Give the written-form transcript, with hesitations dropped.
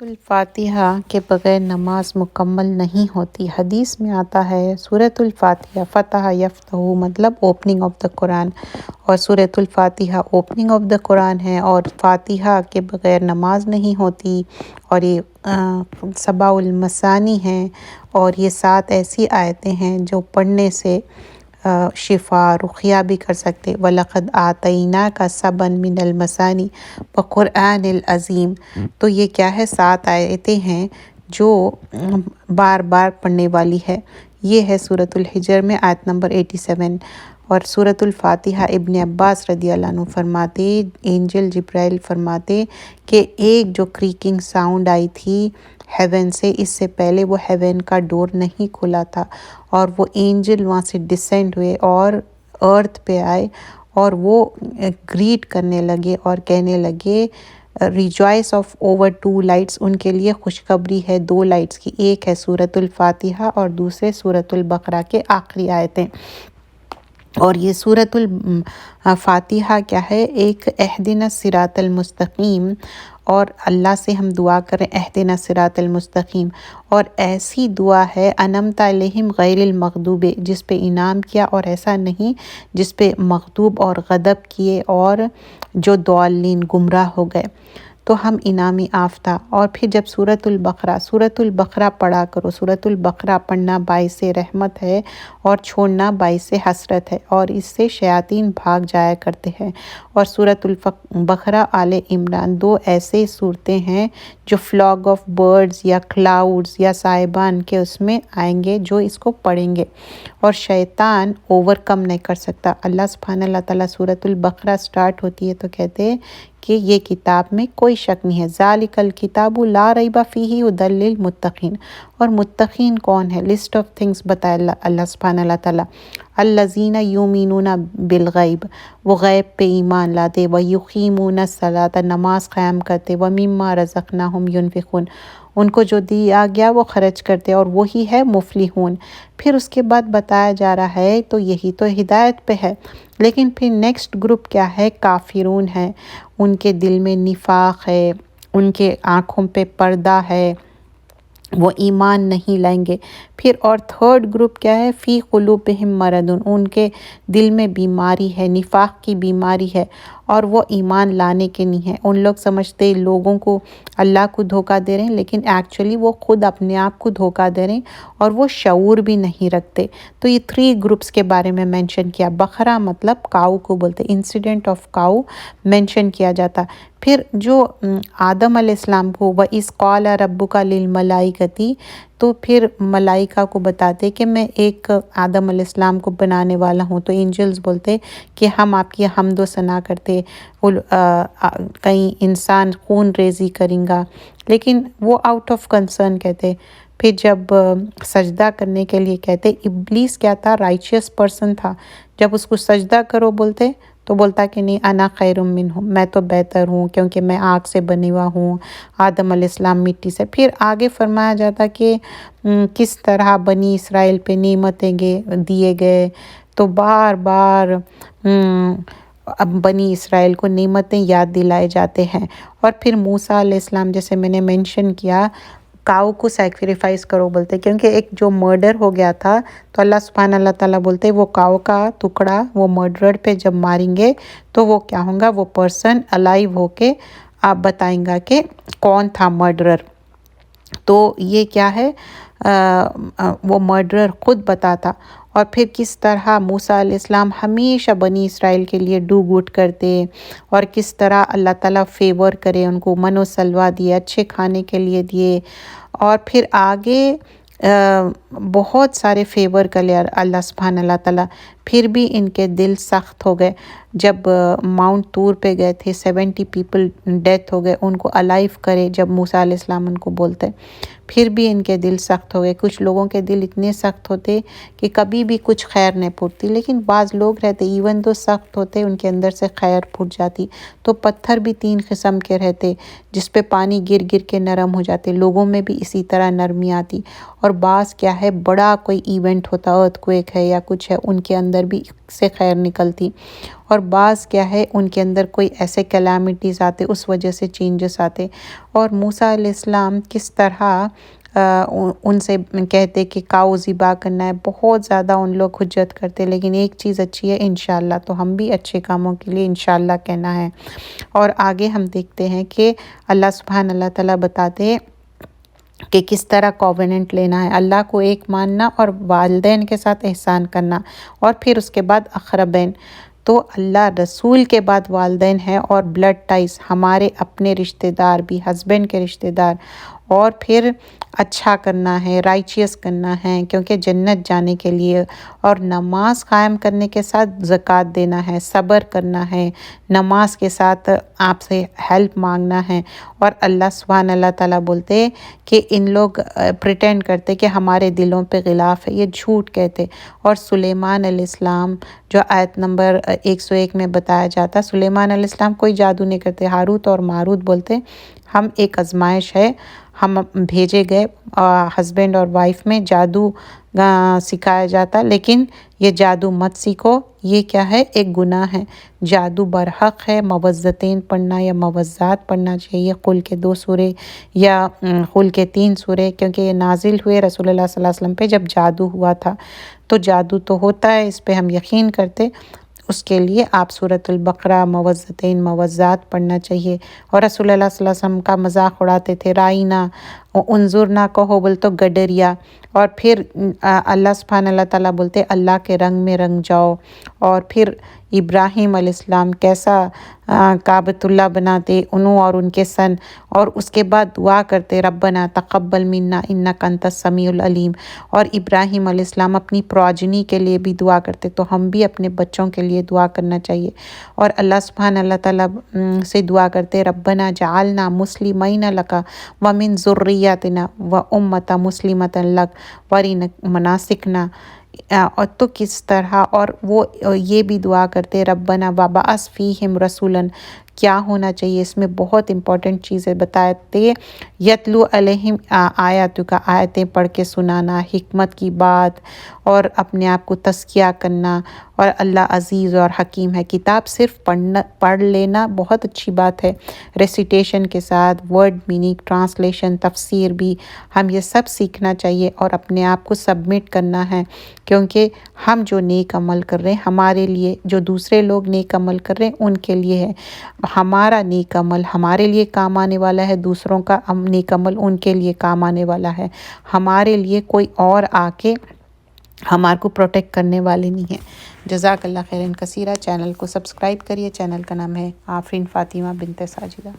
الفاتحہ کے بغیر نماز مکمل نہیں ہوتی۔ حدیث میں آتا ہے سورۃ الفاتحہ فتح یفتح مطلب اوپننگ آف دا قرآن، اور سورۃ الفاتحہ اوپننگ آف دا قرآن ہے، اور فاتحہ کے بغیر نماز نہیں ہوتی، اور یہ 7 المثانی ہیں، اور یہ 7 ایسی آیتیں ہیں جو پڑھنے سے شفا رقیہ بھی کر سکتے۔ وَلَقَدْ آتَيْنَاكَ سَبْعًا مِنَ الْمَثَانِي وَقُرْآنِ العظیم۔ تو یہ کیا ہے؟ 7 آیتیں ہیں جو بار بار پڑھنے والی ہے۔ یہ ہے سورۃ الحجر میں آیت نمبر 87۔ اور سورۃ الفاتحہ ابن عباس رضی اللہ عنہ فرماتے، اینجل جبرائیل فرماتے کہ ایک جو کریکنگ ساؤنڈ آئی تھی ہیون سے، اس سے پہلے وہ ہیون کا ڈور نہیں کھلا تھا، اور وہ اینجل وہاں سے ڈسینڈ ہوئے اور ارتھ پہ آئے، اور وہ گریٹ کرنے لگے اور کہنے لگے ریجوائس آف اوور 2 لائٹس، ان کے لیے خوشخبری ہے 2 لائٹس کی، ایک ہے سورۃ الفاتحہ اور دوسرے سورۃ البقرہ کے آخری آیتیں۔ اور یہ سورۃ الفاتحہ کیا ہے؟ ایک اہدنا الصراط المستقیم، اور اللہ سے ہم دعا کریں اہدنا الصراط المستقیم، اور ایسی دعا ہے انعمت علیہم غیر المغضوب، جس پہ انعام کیا، اور ایسا نہیں جس پہ مغضوب اور غضب کیے اور جو ضالین گمراہ ہو گئے۔ تو ہم انعام یافتہ۔ اور پھر جب سورۃ البقرہ پڑھا کرو، سورۃ البقرہ پڑھنا باعث رحمت ہے اور چھوڑنا باعث حسرت ہے، اور اس سے شیاطین بھاگ جایا کرتے ہیں۔ اور سورۃ البقرہ آل عمران 2 ایسے صورتیں ہیں جو فلاگ آف برڈز یا کلاؤڈز یا صاحبان کے اس میں آئیں گے جو اس کو پڑھیں گے، اور شیطان اوور کم نہیں کر سکتا۔ اللہ سبحانہ اللہ تعالیٰ سورۃ البقرہ سٹارٹ ہوتی ہے تو کہتے ہیں کہ یہ کتاب میں کوئی شک نہیں ہے، ذالک الکتاب لا ریب فیہ ھدی للمتقین۔ اور متقین کون ہے؟ لسٹ آف تھنگس بتایا اللہ سبحانہ اللہ تعالیٰ، الذین یؤمنون بالغیب، وہ غیب پہ ایمان لاتے، ویقیمون الصلاۃ، نماز قائم کرتے، ومما رزقناہم ینفقون، ان کو جو دیا گیا وہ خرچ کرتے، اور وہی ہے مفلحون۔ پھر اس کے بعد بتایا جا رہا ہے تو یہی تو ہدایت پہ ہے، لیکن پھر نیکسٹ گروپ کیا ہے؟ کافرون ہے، ان کے دل میں نفاق ہے، ان کے آنکھوں پہ پردہ ہے، وہ ایمان نہیں لائیں گے۔ پھر اور تھرڈ گروپ کیا ہے؟ فی قلوبہم مرض، ان کے دل میں بیماری ہے، نفاق کی بیماری ہے، اور وہ ایمان لانے کے نہیں ہیں۔ ان لوگ سمجھتے لوگوں کو اللہ کو دھوکہ دے رہے ہیں، لیکن ایکچولی وہ خود اپنے آپ کو دھوکہ دے رہے ہیں، اور وہ شعور بھی نہیں رکھتے۔ تو یہ 3 گروپس کے بارے میں مینشن کیا۔ بقرہ مطلب کاؤ کو بولتے، انسیڈنٹ آف کاؤ مینشن کیا جاتا۔ پھر جو آدم علیہ السلام کو وَإِذْ قَالَ رَبُّكَ لِلْمَلَائِكَةِ، تو پھر ملائکہ کو بتاتے کہ میں ایک آدم علیہ السلام کو بنانے والا ہوں، تو اینجلز بولتے کہ ہم آپ کی حمد و ثنا کرتے، کہیں انسان خون ریزی کریں گا، لیکن وہ آؤٹ آف کنسرن کہتے۔ پھر جب سجدہ کرنے کے لیے کہتے، ابلیس کیا تھا؟ رائچیس پرسن تھا، جب اس کو سجدہ کرو بولتے تو بولتا کہ نہیں، انا خیر منہ، میں تو بہتر ہوں کیونکہ میں آگ سے بنی ہوا ہوں، آدم علیہ السلام مٹی سے۔ پھر آگے فرمایا جاتا کہ کس طرح بنی اسرائیل پہ نعمتیں دیے گئے، تو بار بار اب بنی اسرائیل کو نعمتیں یاد دلائے جاتے ہیں۔ اور پھر موسیٰ علیہ السلام، جیسے میں نے مینشن کیا، کاؤ کو سیکریفائس کرو بولتے، کیونکہ ایک جو مرڈر ہو گیا تھا، تو اللہ سبحانہ اللہ تعالیٰ بولتے وہ کاؤ کا ٹکڑا وہ مرڈر پہ جب ماریں گے تو وہ کیا ہوں گا؟ وہ پرسن الائیو ہو کے آپ بتائیں گا کہ کون تھا مرڈرر۔ تو یہ کیا ہے؟ وہ مرڈرر خود بتاتا۔ اور پھر کس طرح موسیٰ علیہ السلام ہمیشہ بنی اسرائیل کے لیے ڈو گڈ کرتے، اور کس طرح اللہ تعالیٰ فیور کرے، ان کو من و سلوہ دیے، اچھے کھانے کے لیے دیے، اور پھر آگے بہت سارے فیور کر لیا اللہ سبحانہ اللہ تعالیٰ۔ پھر بھی ان کے دل سخت ہو گئے، جب ماؤنٹ طور پہ گئے تھے 70 پیپل ڈیتھ ہو گئے، ان کو الائیو کرے جب موسیٰ علیہ السلام ان کو بولتے، پھر بھی ان کے دل سخت ہو گئے۔ کچھ لوگوں کے دل اتنے سخت ہوتے کہ کبھی بھی کچھ خیر نہیں پھوٹتی، لیکن بعض لوگ رہتے ایون تو سخت ہوتے ان کے اندر سے خیر پھوٹ جاتی۔ تو پتھر بھی 3 قسم کے رہتے، جس پہ پانی گر گر کے نرم ہو جاتے، لوگوں میں بھی اسی طرح نرمی آتی۔ اور بعض کیا ہے ہے بڑا کوئی ایونٹ ہوتا، ارتھکویک ہے یا کچھ ہے، ان کے اندر بھی سے خیر نکلتی، اور بعض کیا ہے ان کے اندر کوئی ایسے کیلامیٹیز آتے، اس وجہ سے چینجز آتے۔ اور موسیٰ علیہ السلام کس طرح ان سے کہتے کہ کاؤ ذبح کرنا ہے، بہت زیادہ ان لوگ حجت کرتے، لیکن ایک چیز اچھی ہے انشاءاللہ، تو ہم بھی اچھے کاموں کے لیے انشاءاللہ کہنا ہے۔ اور آگے ہم دیکھتے ہیں کہ اللہ تعالیٰ بتاتے ہیں کہ کس طرح کووننٹ لینا ہے، اللہ کو ایک ماننا اور والدین کے ساتھ احسان کرنا، اور پھر اس کے بعد اقربین، تو اللہ رسول کے بعد والدین ہے، اور بلڈ ٹائز ہمارے اپنے رشتہ دار بھی، ہسبینڈ کے رشتہ دار، اور پھر اچھا کرنا ہے، رائچیس کرنا ہے کیونکہ جنت جانے کے لیے، اور نماز قائم کرنے کے ساتھ زکوٰۃ دینا ہے، صبر کرنا ہے، نماز کے ساتھ آپ سے ہیلپ مانگنا ہے۔ اور اللہ تعالیٰ بولتے کہ ان لوگ پریٹینڈ کرتے کہ ہمارے دلوں پہ غلاف ہے، یہ جھوٹ کہتے۔ اور سلیمان علیہ السلام جو آیت نمبر 101 میں بتایا جاتا، سلیمان علیہ السلام کوئی جادو نہیں کرتے، ہاروت اور ماروت بولتے ہم ایک آزمائش ہے، ہم بھیجے گئے ہسبینڈ اور وائف میں جادو سکھایا جاتا، لیکن یہ جادو مت سیکھو، یہ کیا ہے ایک گناہ ہے، جادو برحق ہے۔ موزتین پڑھنا یا موزات پڑھنا چاہیے، قل کے 2 سورے یا قل کے 3 سورے، کیونکہ یہ نازل ہوئے رسول اللہ صلی اللہ علیہ وسلم پہ جب جادو ہوا تھا، تو جادو تو ہوتا ہے، اس پہ ہم یقین کرتے، اس کے لیے آپ سورۃ البقرہ، موزتین، موزات پڑھنا چاہیے۔ اور رسول اللہ صلی اللہ علیہ وسلم کا مذاق اڑاتے تھے، رائنا انظرنا کہو بول تو گڈریا، اور پھر اللہ تعالیٰ بولتے اللہ کے رنگ میں رنگ جاؤ، اور پھر ابراہیم علیہ السلام کیسا کعبۃ اللہ بناتے انہوں اور ان کے سن، اور اس کے بعد دعا کرتے ربنا تقبل منا انک انت السمیع العلیم، اور ابراہیم علیہ السلام اپنی پروجنی کے لیے بھی دعا کرتے، تو ہم بھی اپنے بچوں کے لیے دعا کرنا چاہیے۔ اور اللہ تعالیٰ سے دعا کرتے ربنا جعلنا مسلمین لک ومن ذریتنا وامۃ مسلمۃ لک وارنا مناسکنا، اور تو کس طرح، اور وہ یہ بھی دعا کرتے ربنا وبعث فیہم رسولا، کیا ہونا چاہیے اس میں بہت امپورٹنٹ چیزیں بتاتے، یتلو علیہم آیاتک، آیتیں پڑھ کے سنانا، حکمت کی بات، اور اپنے آپ کو تزکیہ کرنا، اور اللہ عزیز اور حکیم ہے۔ کتاب صرف پڑھ لینا بہت اچھی بات ہے، ریسیٹیشن کے ساتھ ورڈ میننگ، ٹرانسلیشن، تفسیر بھی، ہم یہ سب سیکھنا چاہیے اور اپنے آپ کو سبمٹ کرنا ہے، کیونکہ ہم جو نیک عمل کر رہے ہیں ہمارے لیے، جو دوسرے لوگ نیک عمل کر رہے ہیں ان کے لیے ہے، ہمارا نیک عمل ہمارے لیے کام آنے والا ہے، دوسروں کا نیک عمل ان کے لیے کام آنے والا ہے، ہمارے لیے کوئی اور آ کے ہمارے کو پروٹیکٹ کرنے والے نہیں ہیں۔ جزاک اللہ خیرن کثیرہ۔ چینل کو سبسکرائب کریے، چینل کا نام ہے آفرین فاطمہ بنت ساجدہ۔